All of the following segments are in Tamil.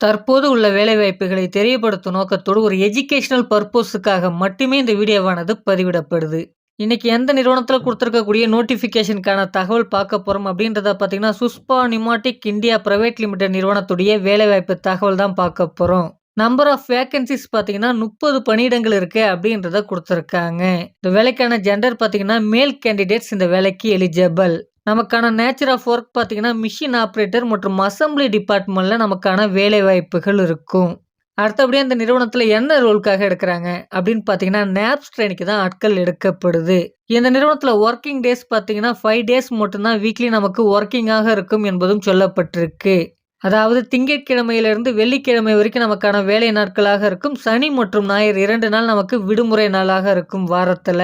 தற்போது உள்ள வேலைவாய்ப்புகளை தெரியப்படுத்தும் நோக்கத்தோடு ஒரு எஜுகேஷனல் பர்ப்போஸுக்காக மட்டுமே இந்த வீடியோவானது பதிவிடப்படுது. இன்னைக்கு எந்த நிறுவனத்தில குடுத்திருக்கக்கூடிய நோட்டிஃபிகேஷனுக்கான தகவல் பார்க்க போறோம் அப்படின்றத பார்த்தீங்கன்னா, சுஸ்பா நிமாட்டிக் இந்தியா பிரைவேட் லிமிடெட் நிறுவனத்துடைய வேலைவாய்ப்பு தகவல் தான் பார்க்க போறோம். நம்பர் ஆஃப் வேக்கன்ஸீஸ் பார்த்தீங்கன்னா 30 பணியிடங்கள் இருக்கு அப்படின்றத குடுத்திருக்காங்க. இந்த வேலைக்கான ஜெண்டர் பார்த்தீங்கன்னா, மேல் கேண்டிடேட்ஸ் இந்த வேலைக்கு எலிஜிபிள். நமக்கான நேச்சர் ஆஃப் ஒர்க் பார்த்தீங்கன்னா, மிஷின் ஆப்பரேட்டர் மற்றும் அசெம்பிளி டிபார்ட்மெண்ட்ல நமக்கான வேலை வாய்ப்புகள் இருக்கும். அடுத்தபடியா இந்த நிறுவனத்தில என்ன ரோலுக்காக எடுக்குறாங்க அப்படின்னு பார்த்தீங்கன்னா, நேப்ஸ் ட்ரெயினிக்கு தான் ஆட்கள் எடுக்கப்படுது. இந்த நிறுவனத்தில வொர்க்கிங் டேஸ் பார்த்தீங்கன்னா, 5 டேஸ் மட்டும் தான் வீக்லி நமக்கு வொர்க்கிங்காக இருக்கும் என்பதும் சொல்லப்பட்டிருக்கு. அதாவது திங்கட்கிழமையிலிருந்து வெள்ளிக்கிழமை வரைக்கும் நமக்கான வேலை நாட்களாக இருக்கும். சனி மற்றும் ஞாயிறு 2 நாள் நமக்கு விடுமுறை நாளாக இருக்கும் வாரத்தில.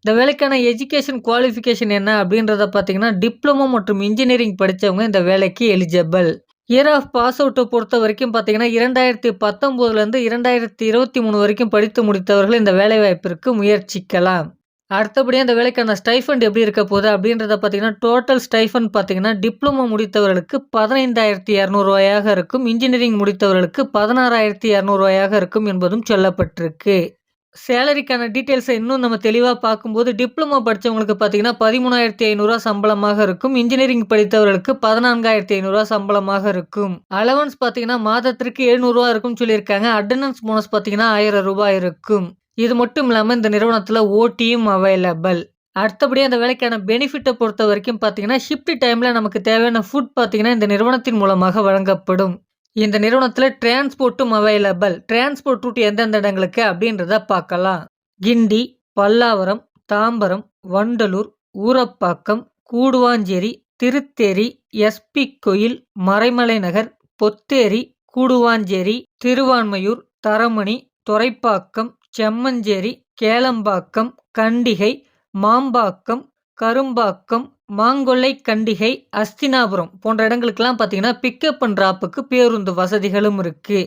இந்த வேலைக்கான எஜுகேஷன் குவாலிஃபிகேஷன் என்ன அப்படின்றத பார்த்தீங்கன்னா, டிப்ளமோ மற்றும் இன்ஜினியரிங் படிச்சவங்க இந்த வேலைக்கு எலிஜிபிள். இயர் ஆஃப் பாஸ் அவுட்ட பொறுத்தவரைக்கும் பார்த்தீங்கன்னா, 2019லேருந்து 2023 வரைக்கும் படித்து முடித்தவர்கள் இந்த வேலைவாய்ப்பிற்கு முயற்சிக்கலாம். அடுத்தபடியா இந்த வேலைக்கான ஸ்டைஃபண்ட் எப்படி இருக்க போகுது அப்படின்றத பார்த்தீங்கன்னா, டோட்டல் ஸ்டைஃபண்ட் பார்த்தீங்கன்னா, டிப்ளமோ முடித்தவர்களுக்கு ரூ. 15,200 இருக்கும். இன்ஜினியரிங் முடித்தவர்களுக்கு ரூ. 16,200 இருக்கும் என்பதும் சொல்லப்பட்டிருக்கு. சேலரிக்கான டீட்டெயில்ஸ இன்னும் நம்ம தெளிவா பார்க்கும்போது, டிப்ளமோ படிச்சவங்களுக்கு பார்த்தீங்கன்னா, ரூ. 13,500 சம்பளமாக இருக்கும். இன்ஜினியரிங் படித்தவர்களுக்கு ரூ. 14,500 சம்பளமாக இருக்கும். அலவன்ஸ் பார்த்தீங்கன்னா, மாதத்திற்கு ரூ. 700 இருக்கும்னு சொல்லியிருக்காங்க. அட்டெண்டன்ஸ் போனஸ் பார்த்தீங்கன்னா, ரூ. 1000 இருக்கும். இது மட்டும் இல்லாம இந்த நிறுவனத்தில ஓடியும் அவைலபிள். அடுத்தபடியா இந்த வேலைக்கான பெனிஃபிட்ட பொறுத்தவரைக்கும் பார்த்தீங்கன்னா, ஷிஃப்ட் டைம்ல நமக்கு தேவையான ஃபுட் பார்த்தீங்கன்னா, இந்த நிறுவனத்தின் மூலமாக வழங்கப்படும். இந்த நிறுவனத்தில டிரான்ஸ்போர்ட்டும் அவைலபிள். டிரான்ஸ்போர்ட் ரூட் எந்தெந்த இடங்களுக்கு அப்படின்றத பார்க்கலாம். கிண்டி, பல்லாவரம், தாம்பரம், வண்டலூர், ஊரப்பாக்கம், கூடுவாஞ்சேரி, திருத்தேரி, எஸ்பி கோயில், மறைமலை நகர், பொத்தேரி, கூடுவாஞ்சேரி, திருவான்மையூர், தரமணி, துரைப்பாக்கம், செம்மஞ்சேரி, கேளம்பாக்கம், கண்டிகை, மாம்பாக்கம், கரும்பாக்கம், மாங்கொல்லை கண்டிகை, அஸ்தினாபுரம் போன்ற இடங்களுக்கெல்லாம் பார்த்தீங்கன்னா, பிக்கப் அண்ட் டிராப்புக்கு பேருந்து வசதிகளும் இருக்கு.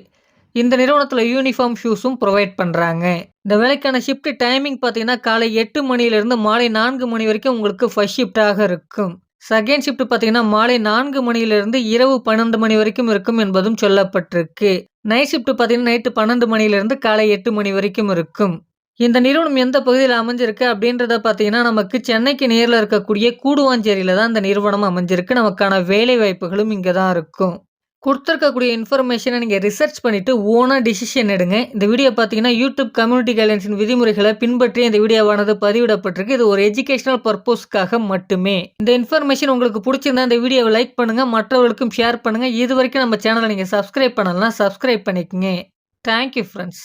இந்த நிறுவனத்தில யூனிஃபார்ம் ஷூஸும் புரொவைட் பண்றாங்க. இந்த வேலைக்கான ஷிஃப்ட் டைமிங் பார்த்தீங்கன்னா, காலை 8 மணியிலிருந்து மாலை 4 மணி வரைக்கும் உங்களுக்கு ஃபர்ஸ்ட் ஷிஃப்ட்டாக இருக்கும். செகண்ட் ஷிஃப்ட் பார்த்தீங்கன்னா, மாலை 4 மணியிலிருந்து இரவு 12 மணி வரைக்கும் இருக்கும் என்பதும் சொல்லப்பட்டிருக்கு. நைட் ஷிஃப்ட் பார்த்தீங்கன்னா, நைட்டு 12 மணியிலிருந்து காலை 8 மணி வரைக்கும் இருக்கும். இந்த நிறுவனம் எந்த பகுதியில அமைஞ்சிருக்கு அப்படின்றத பார்த்தீங்கன்னா, நமக்கு சென்னைக்கு நேர்ல இருக்கக்கூடிய கூடுவாஞ்சேரியில தான் இந்த நிறுவனம் அமைஞ்சிருக்கு. நமக்கான வேலை வாய்ப்புகளும் இங்க தான் இருக்கும். குடுத்திருக்கக்கூடிய இன்ஃபர்மேஷன நீங்க ரிசர்ச் பண்ணிட்டு ஓனா டிசிஷன் எடுங்க. இந்த வீடியோ பார்த்தீங்கன்னா, யூடியூப் கம்யூனிட்டி கைட்லைன்ஸின் விதிமுறைகள பின்பற்றி இந்த வீடியோவானது பதிவிடப்பட்டிருக்கு. இது ஒரு எஜுகேஷனல் பர்ப்போஸ்க்காக மட்டுமே. இந்த இன்ஃபர்மேஷன் உங்களுக்கு புடிச்சிருந்தா இந்த வீடியோவ லைக் பண்ணுங்க. மற்றவர்களுக்கும் ஷேர் பண்ணுங்க. இதுவரைக்கும் நம்ம சேனல நீங்க சப்ஸ்கிரைப் பண்ணலனா சப்ஸ்கிரைப் பண்ணிக்கங்க. Thank you friends.